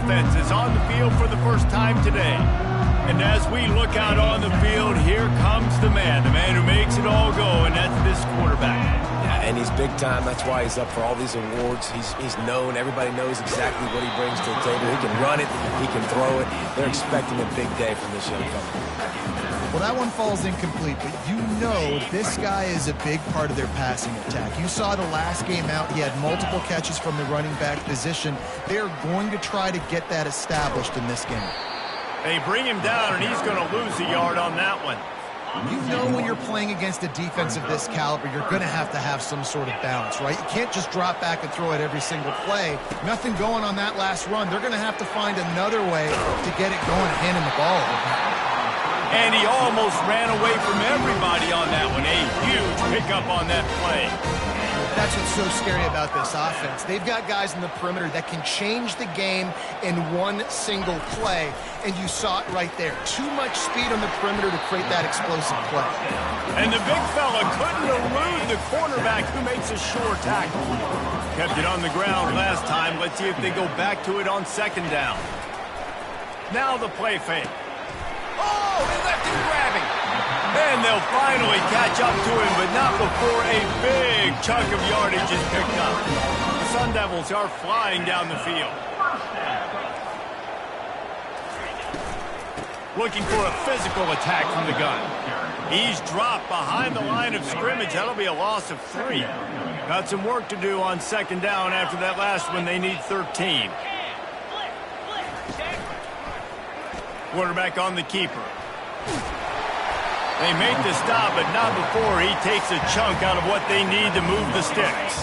offense is on the field for the first time today. And as we look out on the field, here comes the man who makes it all go, and that's this quarterback. Yeah, and he's big time. That's why he's up for all these awards. He's known. Everybody knows exactly what he brings to the table. He can run it. He can throw it. They're expecting a big day from this young fella. Well, that one falls incomplete, but you know this guy is a big part of their passing attack. You saw the last game out. He had multiple catches from the running back position. They're going to try to get that established in this game. They bring him down, and he's going to lose a yard on that one. You know when you're playing against a defense of this caliber, you're going to have some sort of balance, right? You can't just drop back and throw it every single play. Nothing going on that last run. They're going to have to find another way to get it going and hand him the ball. And he almost ran away from everybody on that one. A huge pickup on that play. That's what's so scary about this offense. They've got guys in the perimeter that can change the game in one single play, and you saw it right there. Too much speed on the perimeter to create that explosive play. And the big fella couldn't elude the cornerback who makes a sure tackle. Kept it on the ground last time. Let's see if they go back to it on second down. Now the play fake. Oh, they left him grabbing. And they'll finally catch up to him, but not before a big chunk of yardage is picked up. The Sun Devils are flying down the field. Looking for a physical attack from the gun. He's dropped behind the line of scrimmage. That'll be a loss of 3. Got some work to do on second down after that last one. They need 13. Quarterback on the keeper. They make the stop, but not before he takes a chunk out of what they need to move the sticks.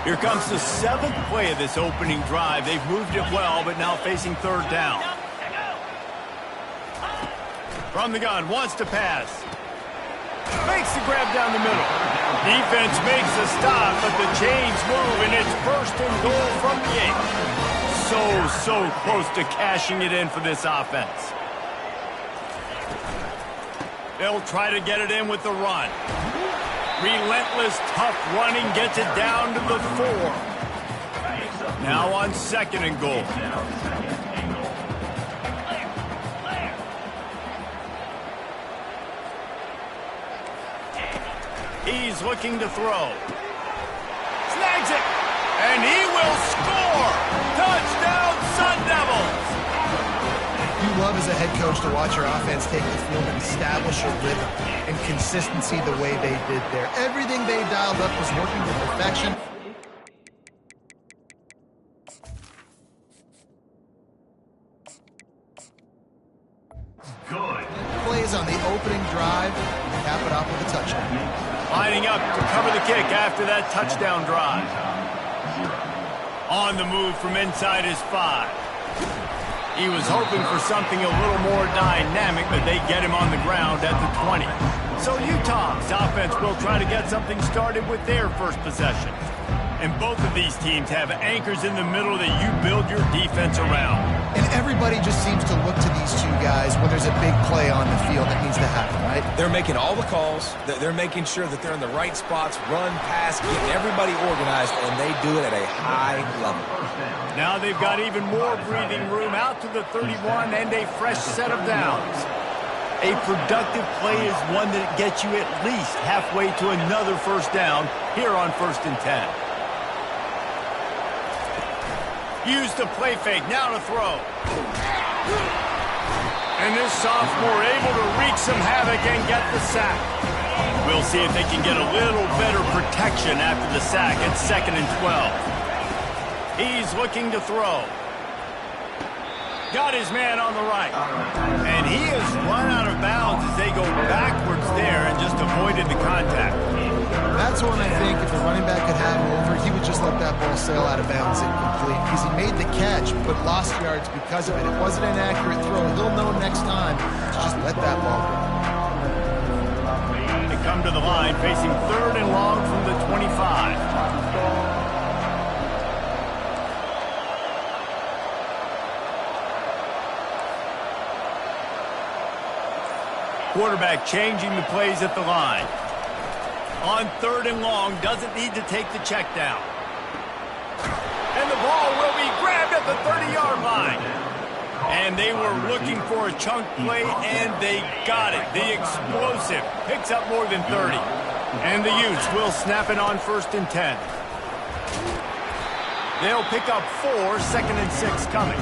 Here comes the 7th play of this opening drive. They've moved it well, but now facing third down. From the gun, wants to pass. Makes the grab down the middle. Defense makes the stop, but the chains move, and it's first and goal from the 8. So close to cashing it in for this offense. They'll try to get it in with the run. Relentless, tough running gets it down to the 4. Now on second and goal. He's looking to throw. Snags it. And he will score. Touchdown, Sun Devils. You love as a head coach to watch your offense take the field and establish a rhythm and consistency the way they did there. Everything they dialed up was working to perfection. Good. Plays on the opening drive, cap it off with a touchdown. Lining up to cover the kick after that touchdown drive. On the move from inside his 5. He was hoping for something a little more dynamic, but they get him on the ground at the 20. So Utah's offense will try to get something started with their first possession. And both of these teams have anchors in the middle that you build your defense around. And everybody just seems to look to these two guys when there's a big play on the field that needs to happen, right? They're making all the calls. They're making sure that they're in the right spots, run, pass, getting everybody organized, and they do it at a high level. Now they've got even more breathing room out to the 31 and a fresh set of downs. A productive play is one that gets you at least halfway to another first down here on 1st and 10. Use the play fake, now to throw. And this sophomore able to wreak some havoc and get the sack. We'll see if they can get a little better protection after the sack at 2nd and 12. He's looking to throw. Got his man on the right. And he has run out of bounds as they go backwards there and just avoided the contact. That's one I think if the running back could have him over, he would just let that ball sail out of bounds incomplete because he made the catch but lost yards because of it. It wasn't an accurate throw. He'll know next time to just let that ball go. They come to the line facing 3rd and long from the 25. Quarterback changing the plays at the line. On 3rd and long, doesn't need to take the check down. And the ball will be grabbed at the 30-yard line. And they were looking for a chunk play, and they got it. The explosive picks up more than 30. And the Utes will snap it on 1st and 10. They'll pick up 4, 2nd and 6 coming.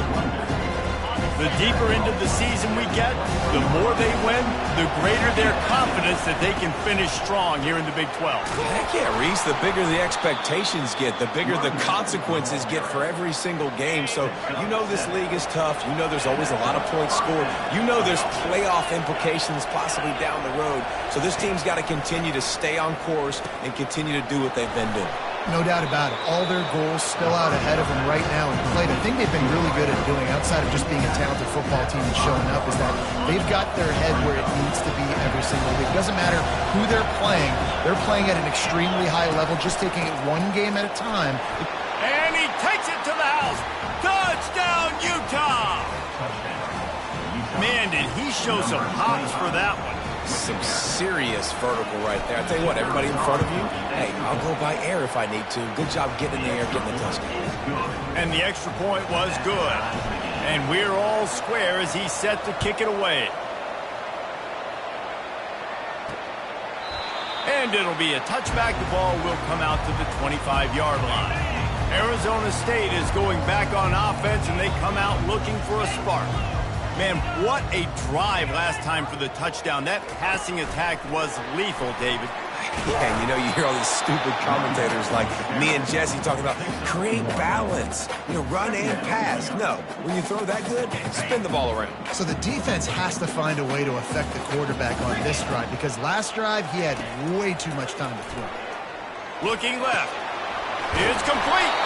The deeper into the season we get, the more they win, the greater their confidence that they can finish strong here in the Big 12. Heck yeah, Reese. The bigger the expectations get, the bigger the consequences get for every single game. So you know this league is tough. You know there's always a lot of points scored. You know there's playoff implications possibly down the road. So this team's got to continue to stay on course and continue to do what they've been doing. No doubt about it. All their goals still out ahead of them right now. And Clay, the thing they've been really good at doing, outside of just being a talented football team and showing up, is that they've got their head where it needs to be every single week. It doesn't matter who they're playing at an extremely high level, just taking it one game at a time. And he takes it to the house. Touchdown, Utah! Man, did he show some hops for that one. Some serious vertical right there. I tell you what, everybody in front of you, hey, I'll go by air if I need to. Good job getting in the air, getting the touchdown. And the extra point was good. And we're all square as he's set to kick it away. And it'll be a touchback. The ball will come out to the 25-yard line. Arizona State is going back on offense, and they come out looking for a spark. Man, what a drive last time for the touchdown. That passing attack was lethal, David. Yeah, and you know, you hear all these stupid commentators like me and Jesse talking about create balance, run and pass. No, when you throw that good, spin the ball around. So the defense has to find a way to affect the quarterback on this drive, because last drive he had way too much time to throw. Looking left. It's complete.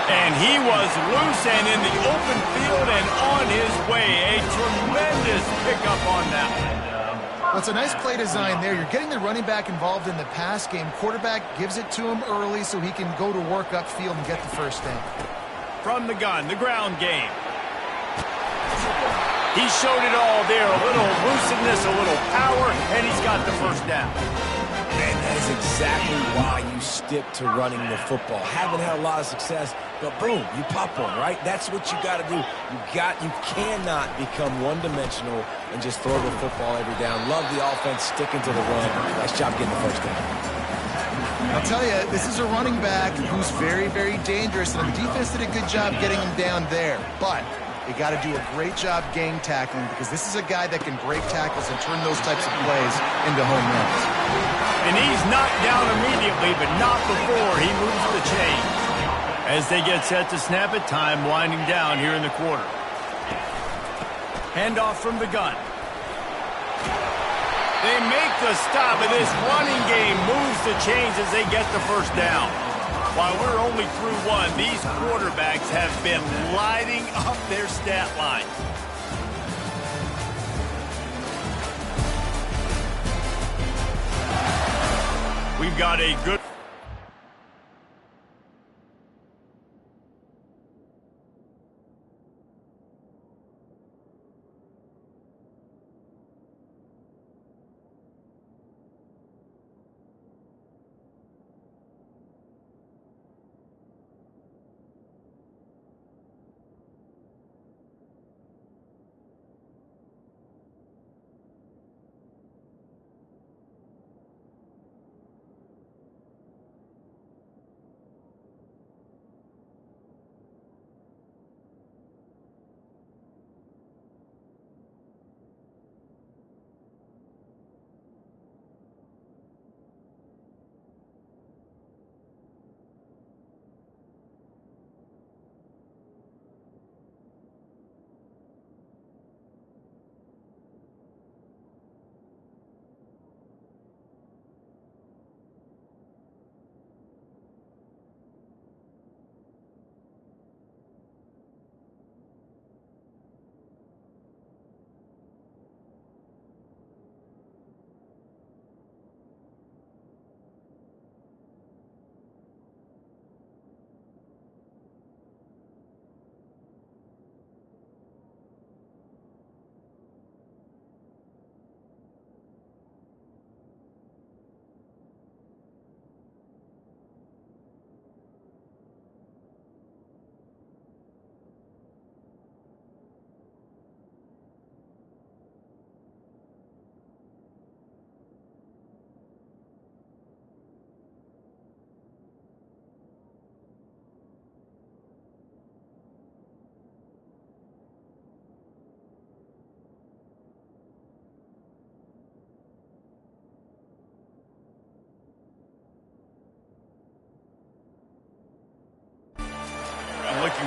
And he was loose and in the open field and on his way. A tremendous pickup on that one. Well, it's a nice play design there. You're getting the running back involved in the pass game. Quarterback gives it to him early so he can go to work upfield and get the first down. From the gun, the ground game. He showed it all there. A little elusiveness, a little power, and he's got the first down. And that is exactly why you stick to running the football. Haven't had a lot of success, but boom, you pop one, right? That's what you got to do. You cannot become one-dimensional and just throw the football every down. Love the offense, sticking to the run. Nice job getting the first down. I'll tell you, this is a running back who's very, very dangerous, and the defense did a good job getting him down there. But you got to do a great job gang tackling, because this is a guy that can break tackles and turn those types of plays into home runs. And he's knocked down immediately, but not before he moves the chains. As they get set to snap it, time winding down here in the quarter. Handoff from the gun. They make the stop, and this running game moves the chains as they get the first down. While we're only through one, these quarterbacks have been lighting up their stat line. We've got a good...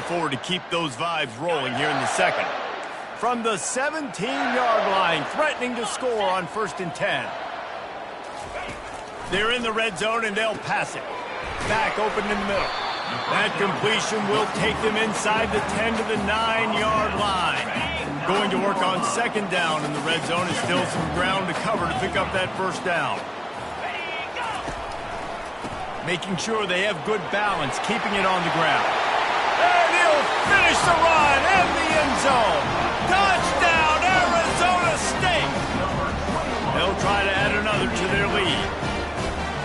forward to keep those vibes rolling here in the second. From the 17-yard line, threatening to score on 1st and 10. They're in the red zone, and they'll pass it. Back open in the middle. That completion will take them inside the 10 to the 9-yard line. Going to work on 2nd down in the red zone. Is still some ground to cover to pick up that 1st down. Making sure they have good balance, keeping it on the ground. And he'll finish the run in the end zone. Touchdown, Arizona State! They'll try to add another to their lead.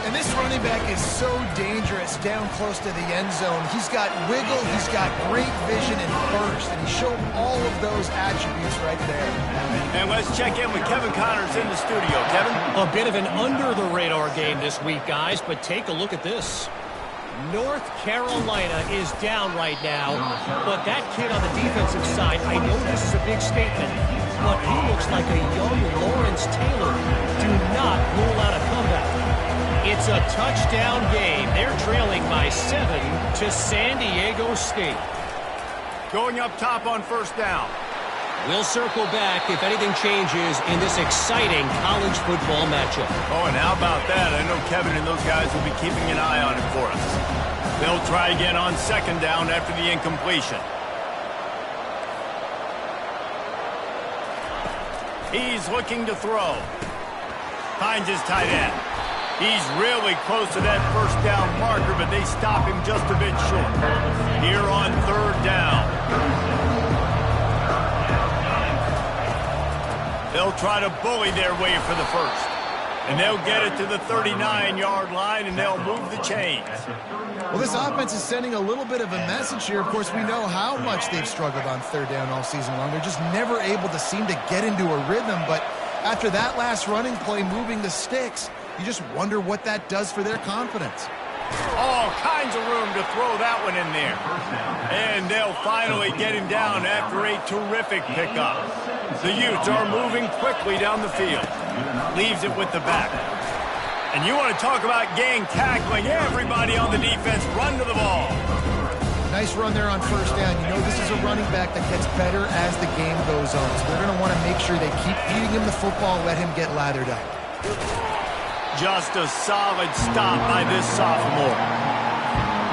And this running back is so dangerous down close to the end zone. He's got wiggle, he's got great vision and burst, and he showed all of those attributes right there. And let's check in with Kevin Connors in the studio. Kevin? A bit of an under-the-radar game this week, guys, but take a look at this. North Carolina is down right now, but that kid on the defensive side, I know this is a big statement, but he looks like a young Lawrence Taylor. Do not rule out a comeback. It's a touchdown game. They're trailing by 7 to San Diego State. Going up top on 1st down. We'll circle back if anything changes in this exciting college football matchup. Oh, and how about that? I know Kevin and those guys will be keeping an eye on it for us. They'll try again on 2nd down after the incompletion. He's looking to throw. Finds his tight end. He's really close to that 1st down marker, but they stop him just a bit short. Here on 3rd down. They'll try to bully their way for the 1st. And they'll get it to the 39-yard line, and they'll move the chains. Well, this offense is sending a little bit of a message here. Of course, we know how much they've struggled on 3rd down all season long. They're just never able to seem to get into a rhythm. But after that last running play, moving the sticks, you just wonder what that does for their confidence. All kinds of room to throw that one in there. And they'll finally get him down after a terrific pickup. The Utes are moving quickly down the field. Leaves it with the back. And you want to talk about gang tackling. Everybody on the defense run to the ball. Nice run there on 1st down. You know this is a running back that gets better as the game goes on. So they're going to want to make sure they keep feeding him the football and let him get lathered up. Just a solid stop by this sophomore.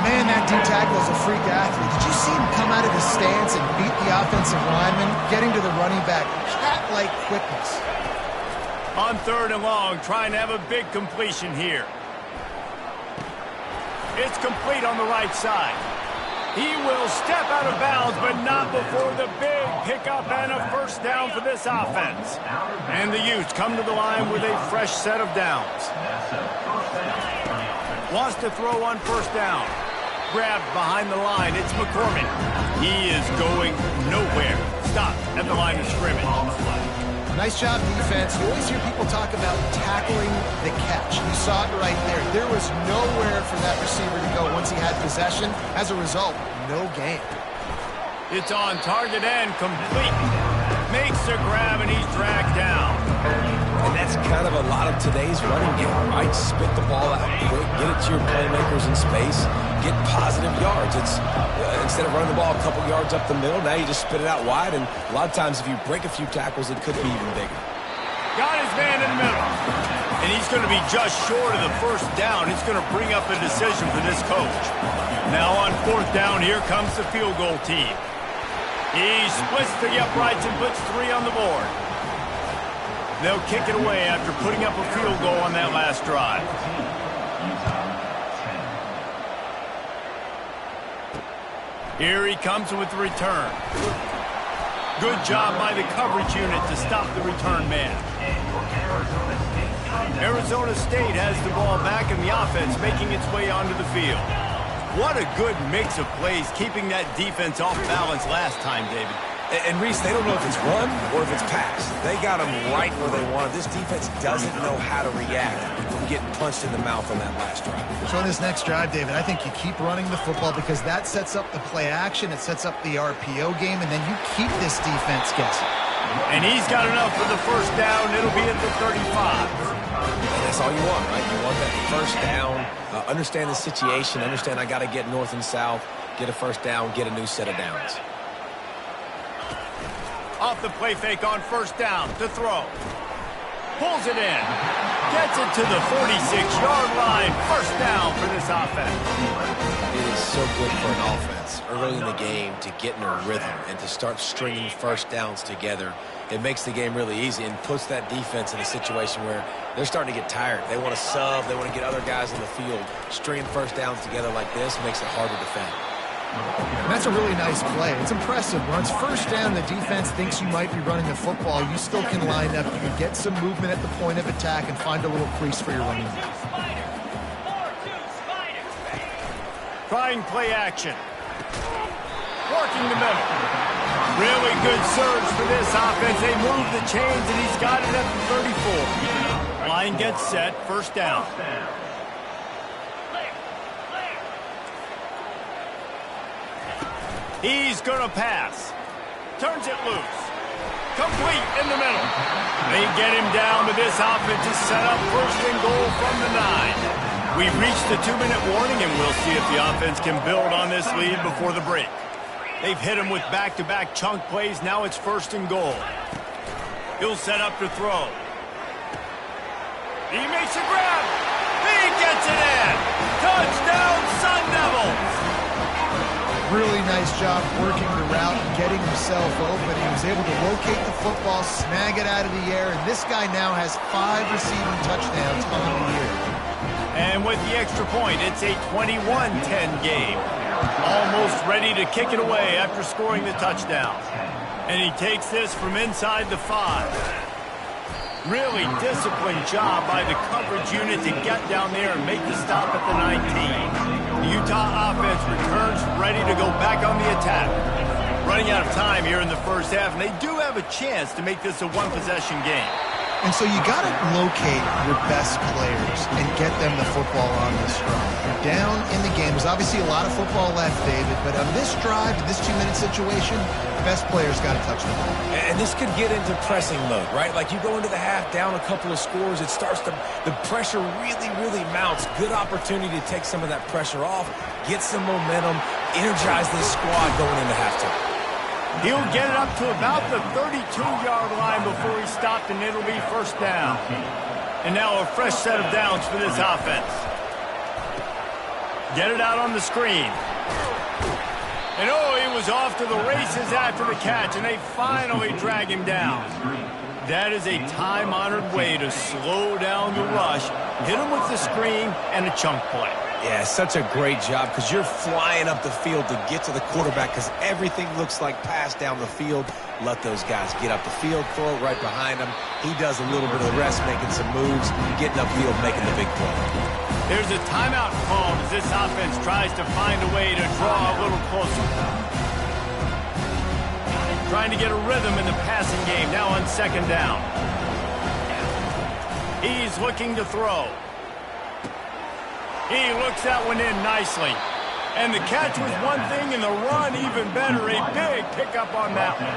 Man, that D-tackle is a freak athlete. Did you see him come out of his stance and beat the offensive lineman, getting to the running back? Cat-like quickness. On 3rd and long, trying to have a big completion here. It's complete on the right side. He will step out of bounds, but not before the big pickup and a 1st down for this offense. And the Utes come to the line with a fresh set of downs. Wants to throw on 1st down. Grabbed behind the line. It's McCormick. He is going nowhere. Stopped at the line of scrimmage. Nice job, defense. You always hear people talk about tackling the catch. You saw it right there. There was nowhere for that receiver to go once he had possession. As a result, no gain. It's on target and complete. Makes a grab, and he's dragged down. And that's kind of a lot of today's running game, right? Spit the ball out quick, get it to your playmakers in space, get positive yards. It's instead of running the ball a couple yards up the middle, now you just spit it out wide, and a lot of times if you break a few tackles, it could be even bigger. Got his man in the middle. And he's going to be just short of the 1st down. It's going to bring up a decision for this coach. Now on 4th down, here comes the field goal team. He splits the uprights and puts 3 on the board. They'll kick it away after putting up a field goal on that last drive. Here he comes with the return. Good job by the coverage unit to stop the return man. Arizona State has the ball back in the offense, making its way onto the field. What a good mix of plays, keeping that defense off balance last time, David. And Reese, they don't know if it's run or if it's pass. They got them right where they wanted. This defense doesn't know how to react from getting punched in the mouth on that last drive. So on this next drive, David, I think you keep running the football because that sets up the play action, it sets up the RPO game, and then you keep this defense guessing. And he's got enough for the 1st down. It'll be at the 35. And that's all you want, right? You want that 1st down. Understand the situation. Understand I got to get north and south. get a first down, get a new set of downs. Off the play fake on first down to throw. Pulls it in. Gets it to the 46-yard line. First down for this offense. It is so good for an offense early in the game to get in a rhythm and to start stringing first downs together. It makes the game really easy and puts that defense in a situation where they're starting to get tired. They want to sub. They want to get other guys in the field. Stringing first downs together like this makes it hard to defend. And that's a really nice play. It's impressive. When it's first down, the defense thinks you might be running the football. You still can line up. You can get some movement at the point of attack and find a little crease for your running back. Trying play action. Working the middle. Really good surge for this offense. They move the chains, and he's got it at the 34. Line gets set. First down. He's going to pass. Turns it loose. Complete in the middle. They get him down, but this offense is set up first and goal from the 9. We've reached the 2-minute warning, and we'll see if the offense can build on this lead before the break. They've hit him with back-to-back chunk plays. Now it's first and goal. He'll set up to throw. He makes a grab. He gets it in. Touchdown, Sun Devils. Really nice job working the route and getting himself open. He was able to locate the football, snag it out of the air, and this guy now has 5 receiving touchdowns on the year. And with the extra point, it's a 21-10 game. Almost ready to kick it away after scoring the touchdown. And he takes this from inside the 5. Really disciplined job by the coverage unit to get down there and make the stop at the 19. The Utah offense returns ready to go back on the attack. Running out of time here in the first half, and they do have a chance to make this a one-possession game. And so you got to locate your best players and get them the football on this drive. You're down in the game. There's obviously a lot of football left, David, but on this drive, this 2-minute situation, best players got to touch the ball. And this could get into pressing mode, right? Like you go into the half down a couple of scores, it starts to, the pressure really mounts. Good opportunity to take some of that pressure off, get some momentum, energize this squad going into halftime. He'll get it up to about the 32-yard line before he stopped, and it'll be first down. And now a fresh set of downs for this offense. Get it out on the screen. And oh, he was off to the races after the catch, and they finally drag him down. That is a time-honored way to slow down the rush, hit him with the screen, and a chunk play. Yeah, such a great job because you're flying up the field to get to the quarterback because everything looks like pass down the field. Let those guys get up the field, throw it right behind him. He does a little bit of the rest, making some moves, getting upfield, making the big play. There's a timeout called as this offense tries to find a way to draw a little closer. Trying to get a rhythm in the passing game now on second down. He's looking to throw. He looks that one in nicely. And the catch was one thing, and the run even better. A big pickup on that one.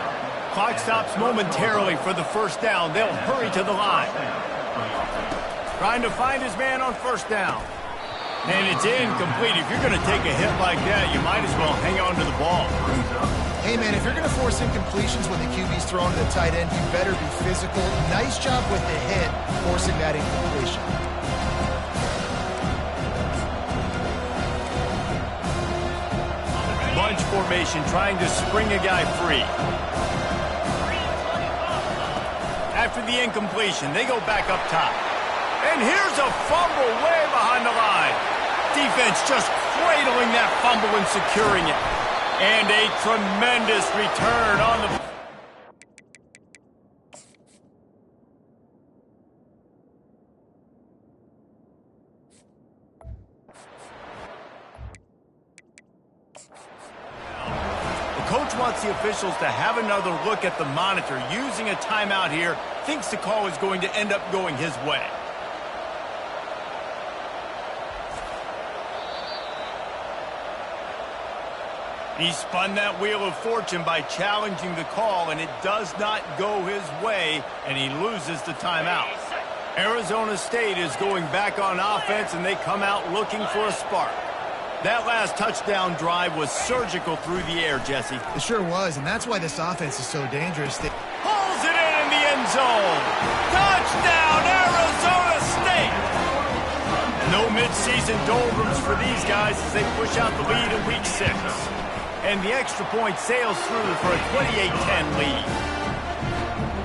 Clock stops momentarily for the first down. They'll hurry to the line. Trying to find his man on first down. And it's incomplete. If you're going to take a hit like that, you might as well hang on to the ball. Hey, man, if you're going to force incompletions when the QB's throwing to the tight end, you better be physical. Nice job with the hit, forcing that incompletion. Bunch formation, trying to spring a guy free. After the incompletion, they go back up top. And here's a fumble way behind the line. Defense just cradling that fumble and securing it. And a tremendous return on the... Coach wants the officials to have another look at the monitor. Using a timeout here, thinks the call is going to end up going his way. He spun that wheel of fortune by challenging the call, and it does not go his way, and he loses the timeout. Arizona State is going back on offense, and they come out looking for a spark. That last touchdown drive was surgical through the air, Jesse. It sure was, and that's why this offense is so dangerous. Pulls it in the end zone. Touchdown, Arizona State! No midseason doldrums for these guys as they push out the lead in Week 6. And the extra point sails through for a 28-10 lead.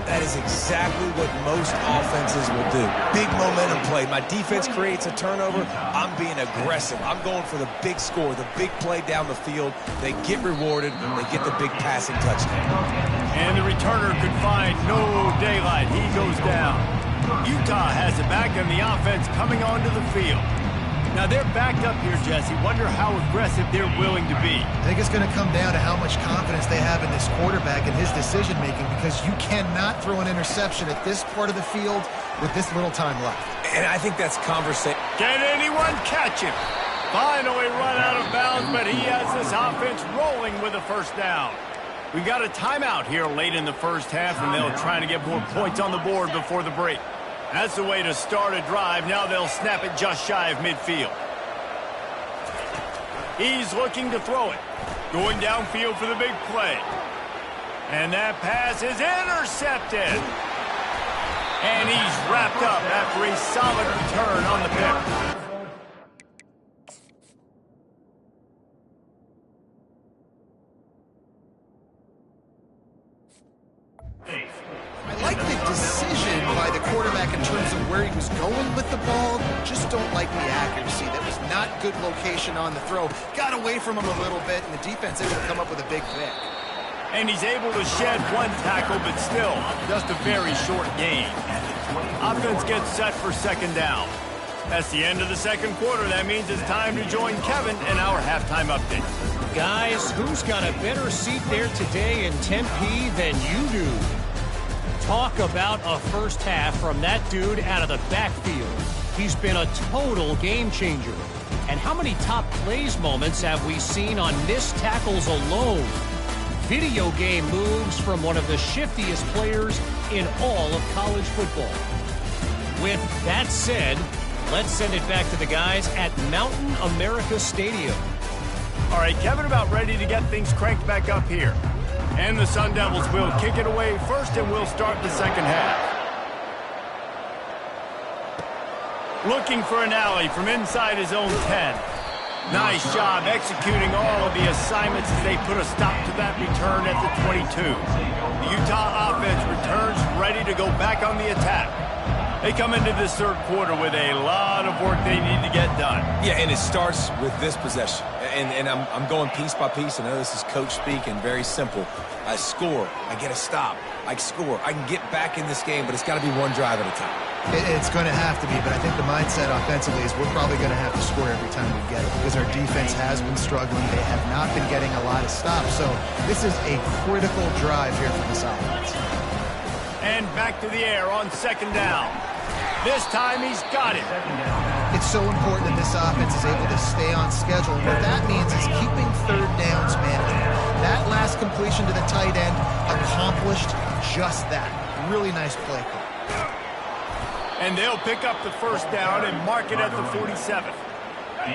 That is exactly what most offenses will do. Big momentum play. My defense creates a turnover. I'm being aggressive. I'm going for the big score, the big play down the field. They get rewarded. They get the big passing touchdown. And the returner could find no daylight. He goes down. Utah has it back, and the offense coming onto the field. Now, they're backed up here, Jesse. Wonder how aggressive they're willing to be. I think it's going to come down to how much confidence they have in this quarterback and his decision-making, because you cannot throw an interception at this part of the field with this little time left. And I think that's conversation. Can anyone catch him? Finally run out of bounds, but he has this offense rolling with a first down. We've got a timeout here late in the first half, and they'll try to get more points on the board before the break. That's the way to start a drive. Now they'll snap it just shy of midfield. He's looking to throw it. Going downfield for the big play. And that pass is intercepted. And he's wrapped up after a solid return on the pick. I like the decision by the quarterback in terms of where he was going with the ball. Just don't like the accuracy. That was not good location on the throw. Got away from him a little bit, and the defense able to come up with a big pick. And he's able to shed one tackle, but still, just a very short gain. Offense gets set for second down. That's the end of the second quarter. That means it's time to join Kevin in our halftime update. Guys, who's got a better seat there today in Tempe than you do? Talk about a first half from that dude out of the backfield. He's been a total game changer. And how many top plays moments have we seen on missed tackles alone? Video game moves from one of the shiftiest players in all of college football. With that said, let's send it back to the guys at Mountain America Stadium. All right, Kevin, about ready to get things cranked back up here. And the Sun Devils will kick it away first, and we'll start the second half. Looking for an alley from inside his own 10. Nice job executing all of the assignments as they put a stop to that return at the 22. The Utah offense returns ready to go back on the attack. They come into this third quarter with a lot of work they need to get done. Yeah, and it starts with this possession. And I'm going piece by piece. I know this is coach speak and very simple. I score. I get a stop. I score. I can get back in this game, but it's got to be one drive at a time. It's going to have to be, but I think the mindset offensively is we're probably going to have to score every time we get it because our defense has been struggling. They have not been getting a lot of stops. So this is a critical drive here for this offense. And back to the air on second down. This time he's got it. It's so important that this offense is able to stay on schedule. And what that means is keeping third downs manageable. That last completion to the tight end accomplished just that. Really nice play call. And they'll pick up the first down and mark it at the 47.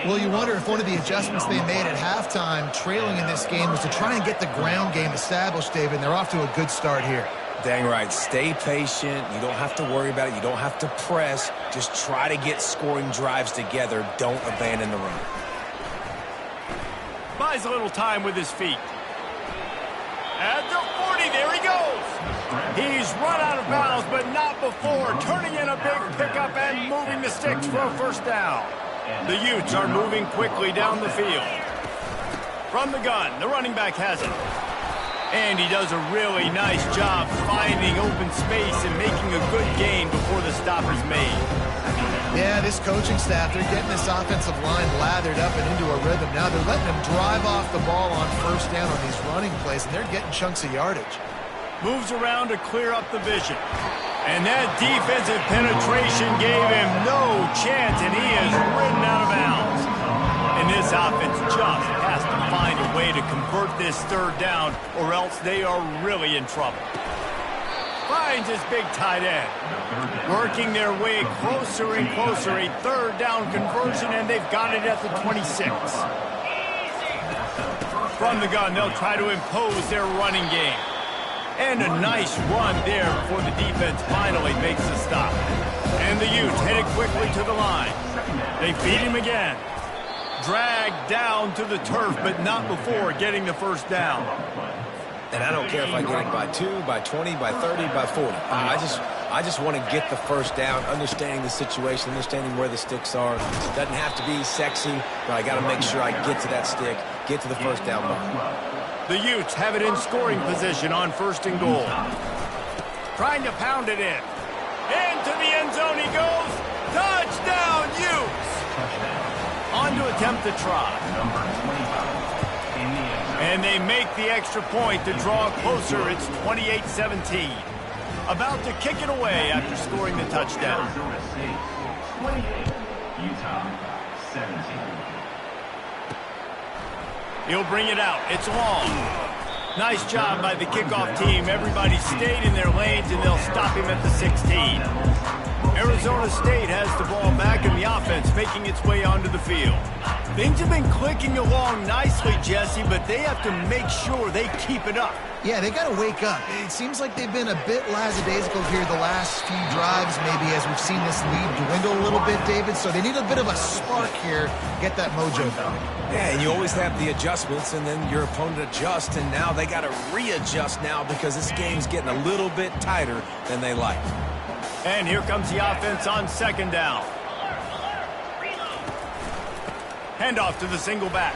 Well, you wonder if one of the adjustments they made at halftime, trailing in this game, was to try and get the ground game established, David, and they're off to a good start here. Dang right. Stay patient. You don't have to worry about it. You don't have to press. Just try to get scoring drives together. Don't abandon the run. Buys a little time with his feet. At the 40, there he goes. He's run out of bounds, but not before turning in a big pickup and moving the sticks for a first down. The Utes are moving quickly down the field. From the gun, the running back has it. And he does a really nice job finding open space and making a good gain before the stop is made. Yeah, this coaching staff, they're getting this offensive line lathered up and into a rhythm. Now they're letting them drive off the ball on first down on these running plays, and they're getting chunks of yardage. Moves around to clear up the vision. And that defensive penetration gave him no chance, and he is ridden out of bounds. And this offense just has to find a way to convert this third down, or else they are really in trouble. Finds his big tight end. Working their way closer and closer. A third down conversion, and they've got it at the 26. From the gun, they'll try to impose their running game. And a nice run there before the defense finally makes a stop. And the Utes headed quickly to the line. They feed him again. Dragged down to the turf, but not before getting the first down. And I don't care if I get it by 2, by 20, by 30, by 40. I just want to get the first down, understanding the situation, understanding where the sticks are. It doesn't have to be sexy, but I got to make sure I get to that stick, get to the first down mark. The Utes have it in scoring position on 1st and goal. Trying to pound it in. Into the end zone he goes. Touchdown, Utes! On to attempt the try. And they make the extra point to draw closer. It's 28-17. About to kick it away after scoring the touchdown. 28, Utah 17. He'll bring it out. It's long. Nice job by the kickoff team. Everybody stayed in their lanes, and they'll stop him at the 16. Arizona State has the ball back in the offense, making its way onto the field. Things have been clicking along nicely, Jesse, but they have to make sure they keep it up. Yeah, they got to wake up. It seems like they've been a bit lackadaisical here the last few drives, maybe as we've seen this lead dwindle a little bit, David. So they need a bit of a spark here, get that mojo going. Yeah, and you always have the adjustments, and then your opponent adjusts, and now they got to readjust now because this game's getting a little bit tighter than they like. And here comes the offense on 2nd down. Handoff to the single back.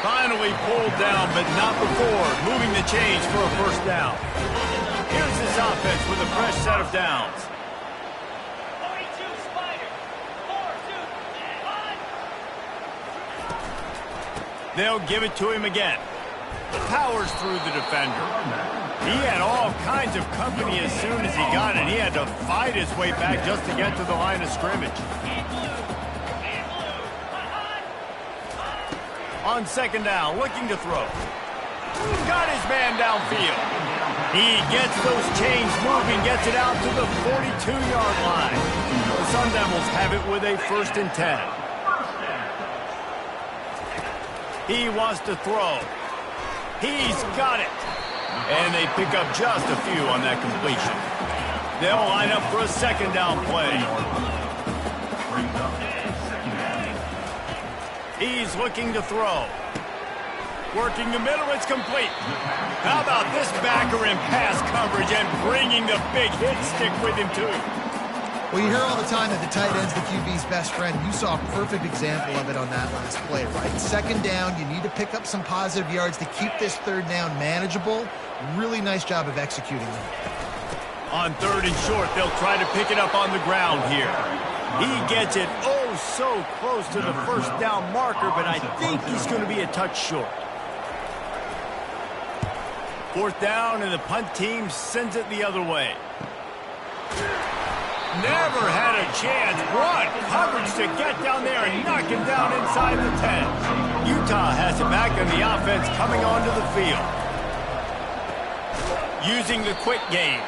Finally pulled down, but not before moving the chains for a first down. Here's this offense with a fresh set of downs. 42 Spider. 4-2. They'll give it to him again. Powers through the defender. He had all kinds of company as soon as he got it. He had to fight his way back just to get to the line of scrimmage. On 2nd down, looking to throw. Got his man downfield. He gets those chains moving, gets it out to the 42-yard line. The Sun Devils have it with a 1st and 10. He wants to throw. He's got it. And they pick up just a few on that completion. They'll line up for a 2nd down play. He's looking to throw. Working the middle, it's complete. How about this backer in pass coverage and bringing the big hit stick with him too? Well, you hear all the time that the tight end's the QB's best friend. You saw a perfect example of it on that last play, right? 2nd down, you need to pick up some positive yards to keep this 3rd down manageable. Really nice job of executing that. On 3rd and short, they'll try to pick it up on the ground here. He gets it so close to the first down marker, but I think he's going to be a touch short. 4th down, and the punt team sends it the other way. Never had a chance. What coverage to get down there and knock him down inside the 10. Utah has it back, and the offense coming onto the field. Using the quick game.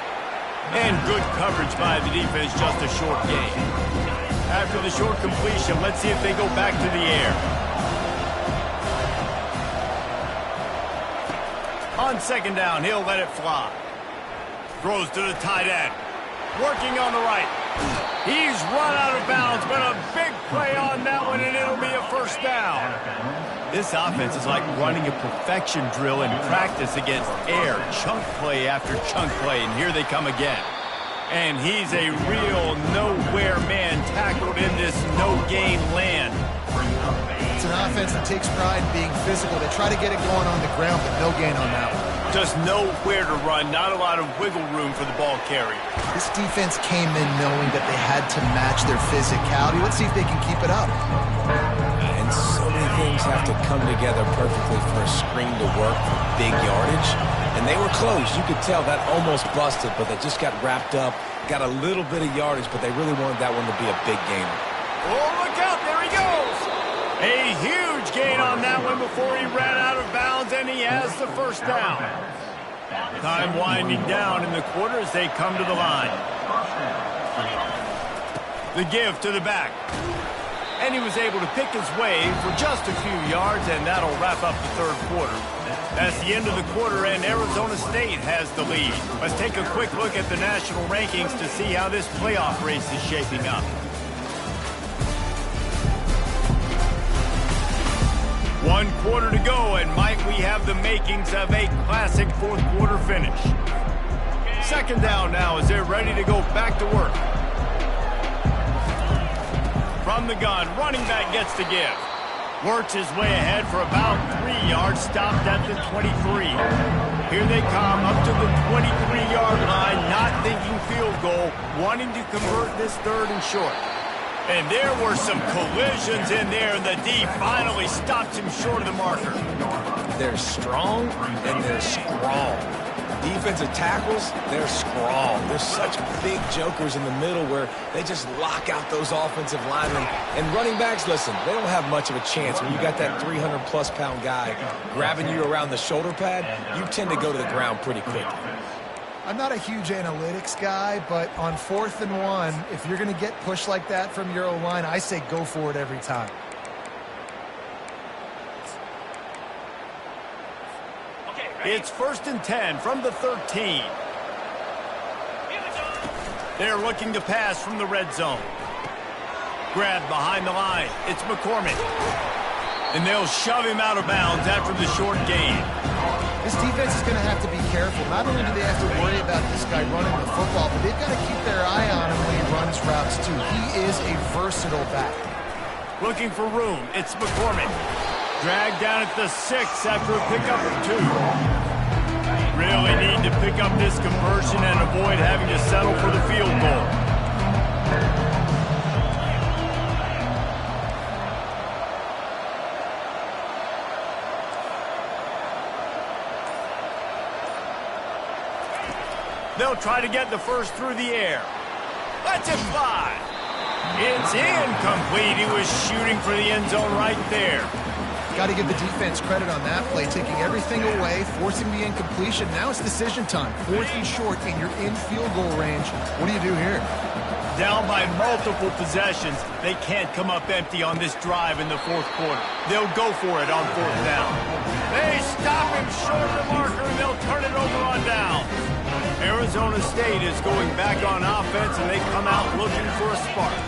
And good coverage by the defense, just a short game. After the short completion, let's see if they go back to the air. On 2nd down, he'll let it fly. Throws to the tight end. Working on the right. He's run out of bounds, but a big play on that one, and it'll be a 1st down. This offense is like running a perfection drill in practice against air. Chunk play after chunk play, and here they come again. And he's a real nowhere man tackled in this no-gain land. It's an offense that takes pride in being physical. They try to get it going on the ground, but no gain on that one. Just nowhere to run, not a lot of wiggle room for the ball carrier. This defense came in knowing that they had to match their physicality. Let's see if they can keep it up. And so many things have to come together perfectly for a screen to work for big yardage. And they were close. You could tell that almost busted, but they just got wrapped up, got a little bit of yardage, but they really wanted that one to be a big gainer. Oh, look out. There he goes. A huge gain on that one before he ran out of bounds, and he has the 1st down. Time winding down in the quarter as they come to the line. The give to the back. And he was able to pick his way for just a few yards, and that'll wrap up the third quarter. That's the end of the quarter, and Arizona State has the lead. Let's take a quick look at the national rankings to see how this playoff race is shaping up. One quarter to go, and might we have the makings of a classic fourth quarter finish. Second down now as they're ready to go back to work. From the gun, running back gets the give. Works his way ahead for about 3 yards, stopped at the 23. Here they come up to the 23-yard line, not thinking field goal, wanting to convert this third and short. And there were some collisions in there, and the D finally stopped him short of the marker. They're strong, and they're strong. Defensive tackles, they're strong. There's such big jokers in the middle where they just lock out those offensive linemen. And running backs, listen, they don't have much of a chance. When you got that 300-plus pound guy grabbing you around the shoulder pad, you tend to go to the ground pretty quickly. I'm not a huge analytics guy, but on 4th and 1, if you're going to get pushed like that from your O-line, I say go for it every time. It's 1st and 10 from the 13. They're looking to pass from the red zone. Grabbed behind the line. It's McCormick. And they'll shove him out of bounds after the short gain. This defense is going to have to be careful. Not only do they have to worry about this guy running the football, but they've got to keep their eye on him when he runs routes too. He is a versatile back. Looking for room. It's McCormick. Dragged down at the 6 after a pickup of 2. Really need to pick up this conversion and avoid having to settle for the field goal. They'll try to get the first through the air. Let's it fly. It's incomplete. He was shooting for the end zone right there. Got to give the defense credit on that play, taking everything away, forcing the incompletion. Now it's decision time. 4th and short, and you're in field goal range. What do you do here? Down by multiple possessions. They can't come up empty on this drive in the fourth quarter. They'll go for it on 4th down. They stop him short of the marker, and they'll turn it over on down. Arizona State is going back on offense, and they come out looking for a spark.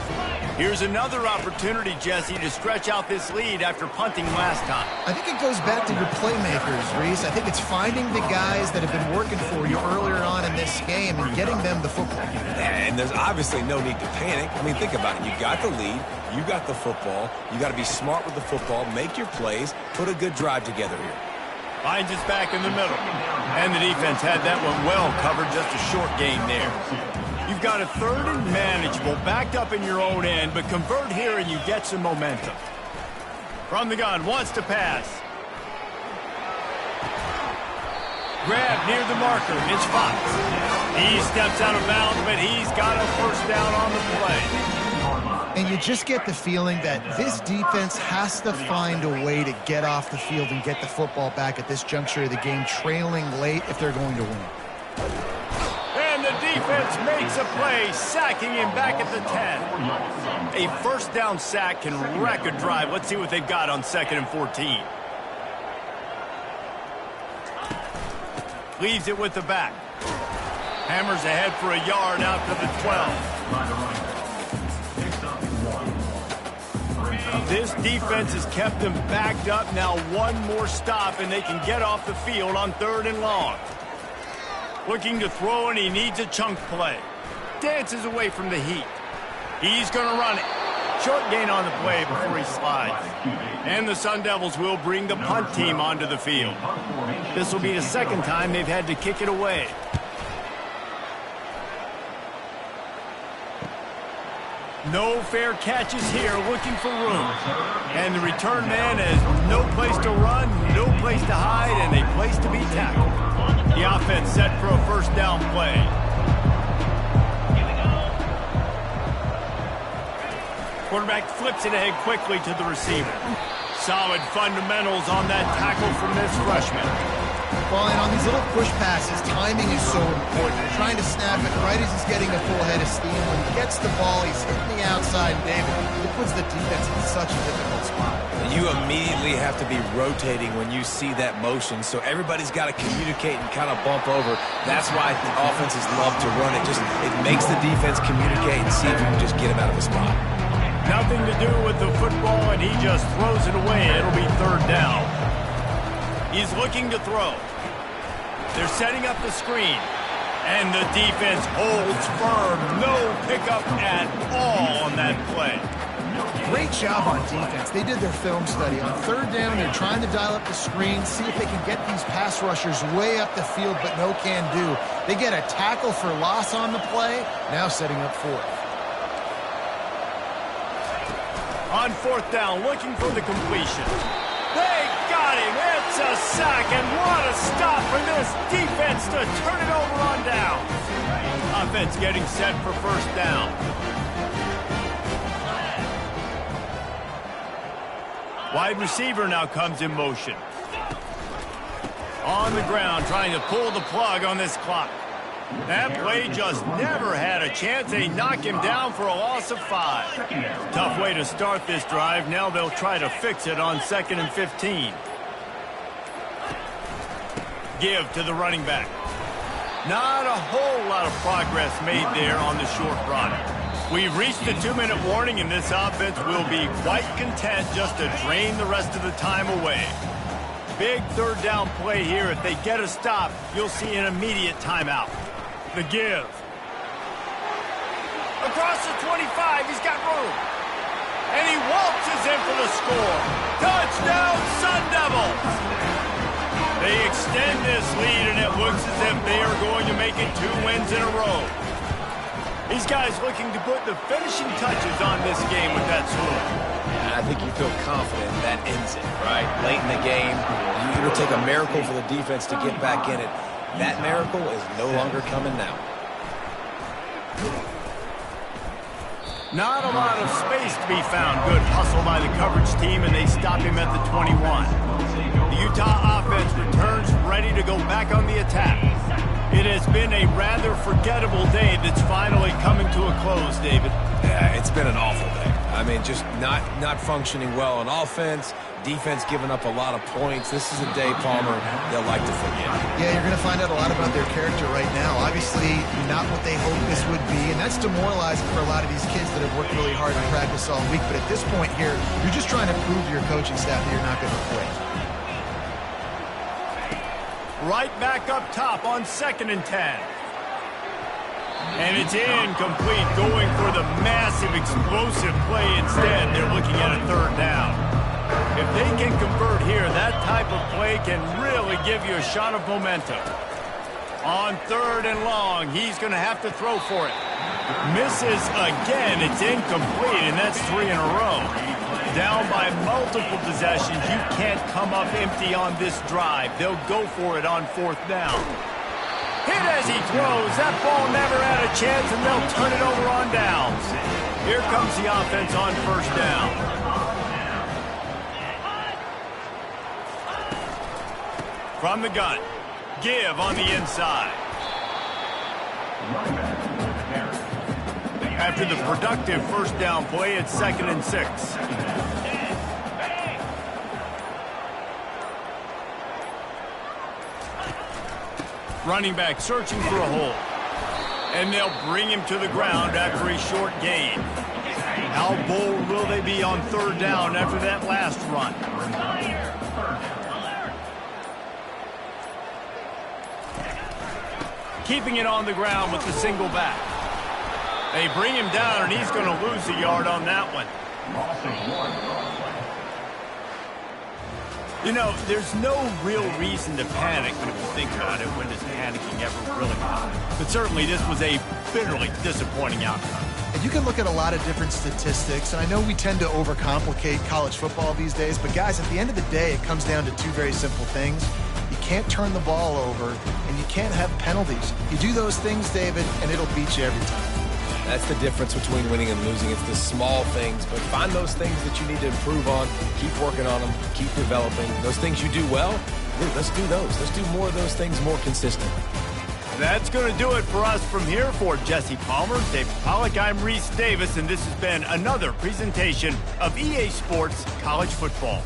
Here's another opportunity, Jesse, to stretch out this lead after punting last time. I think it goes back to your playmakers, Reese. I think it's finding the guys that have been working for you earlier on in this game and getting them the football. And there's obviously no need to panic. I mean, think about it. You got the lead. You got the football. You got to be smart with the football, make your plays, put a good drive together here. Finds his back in the middle. And the defense had that one well covered, just a short gain there. You've got a 3rd and manageable, backed up in your own end, but convert here and you get some momentum. From the gun, wants to pass. Grab near the marker, it's Fox. He steps out of bounds, but he's got a first down on the play. And you just get the feeling that this defense has to find a way to get off the field and get the football back at this juncture of the game, trailing late if they're going to win. And the defense makes a play, sacking him back at the 10. A first down sack can wreck a drive. Let's see what they've got on 2nd and 14. Leaves it with the back. Hammers ahead for a yard out to the 12. This defense has kept them backed up. Now one more stop, and they can get off the field on 3rd and long. Looking to throw, and he needs a chunk play. Dances away from the heat. He's going to run it. Short gain on the play before he slides. And the Sun Devils will bring the punt team onto the field. This will be the 2nd time they've had to kick it away. No fair catches here, looking for room. And the return man has no place to run, no place to hide, and a place to be tackled. The offense set for a first down play. Quarterback flips it ahead quickly to the receiver. Solid fundamentals on that tackle from this freshman. Well, and on these little push passes, timing is so important. You're trying to snap it right as he's getting a full head of steam. When he gets the ball, he's hitting the outside, and David, it puts the defense in such a difficult spot. You immediately have to be rotating when you see that motion, so everybody's got to communicate and kind of bump over. That's why the offenses love to run it. It makes the defense communicate and see if you can just get him out of the spot. Nothing to do with the football, and he just throws it away. It'll be third down. He's looking to throw. They're setting up the screen. And the defense holds firm. No pickup at all on that play. Great job on defense. They did their film study. On third down, they're trying to dial up the screen, see if they can get these pass rushers way up the field, but no can do. They get a tackle for loss on the play, now setting up fourth. On fourth down, looking for the completion. They got him. It's a sack, and what a stop for this defense to turn it over on down. Offense getting set for first down. Wide receiver now comes in motion. On the ground, trying to pull the plug on this clock. That play just never had a chance. They knock him down for a loss of 5. Tough way to start this drive. Now they'll try to fix it on 2nd and 15. Give to the running back. Not a whole lot of progress made there on the short run. We've reached the 2-minute warning, and this offense will be quite content just to drain the rest of the time away. Big third down play here. If they get a stop, you'll see an immediate timeout. The give. Across the 25, he's got room. And he waltzes in for the score. Touchdown, Sun Devils! They extend this lead, and it looks as if they are going to make it 2 wins in a row. These guys looking to put the finishing touches on this game with that score. And I think you feel confident that ends it, right? Late in the game, it would take a miracle for the defense to get back in it. That miracle is no longer coming now. Not a lot of space to be found. Good hustle by the coverage team, and they stop him at the 21. The Utah offense returns ready to go back on the attack. It has been a rather forgettable day that's finally coming to a close, David. Yeah, it's been an awful day. I mean, just not functioning well on offense, defense giving up a lot of points. This is a day, Palmer, they'll like to forget. Yeah, you're going to find out a lot about their character right now. Obviously, not what they hoped this would be, and that's demoralizing for a lot of these kids that have worked really hard in practice all week. But at this point here, you're just trying to prove to your coaching staff that you're not going to quit. Right back up top on 2nd and 10. And it's incomplete, going for the massive, explosive play instead. They're looking at a third down. If they can convert here, that type of play can really give you a shot of momentum. On 3rd and long, he's going to have to throw for it. Misses again. It's incomplete, and that's 3 in a row. Down by multiple possessions. You can't come up empty on this drive. They'll go for it on 4th down. Hit as he throws. That ball never had a chance, and they'll turn it over on downs. Here comes the offense on 1st down. From the gun. Give on the inside. After the productive 1st down play, it's 2nd and 6. Running back searching for a hole. And they'll bring him to the ground after a short gain. How bold will they be on 3rd down after that last run? Keeping it on the ground with the single back. They bring him down, and he's going to lose a yard on that one. You know, there's no real reason to panic when you think about it. When does panicking ever really happen? But certainly this was a bitterly disappointing outcome. And you can look at a lot of different statistics, and I know we tend to overcomplicate college football these days, but guys, at the end of the day, it comes down to 2 very simple things. You can't turn the ball over, and you can't have penalties. You do those things, David, and it'll beat you every time. That's the difference between winning and losing. It's the small things, but find those things that you need to improve on. Keep working on them. Keep developing. Those things you do well, Let's do those. Let's do more of those things more consistently. That's going to do it for us from here. For Jesse Palmer, Dave Pollock, I'm Reese Davis, and this has been another presentation of EA Sports College Football.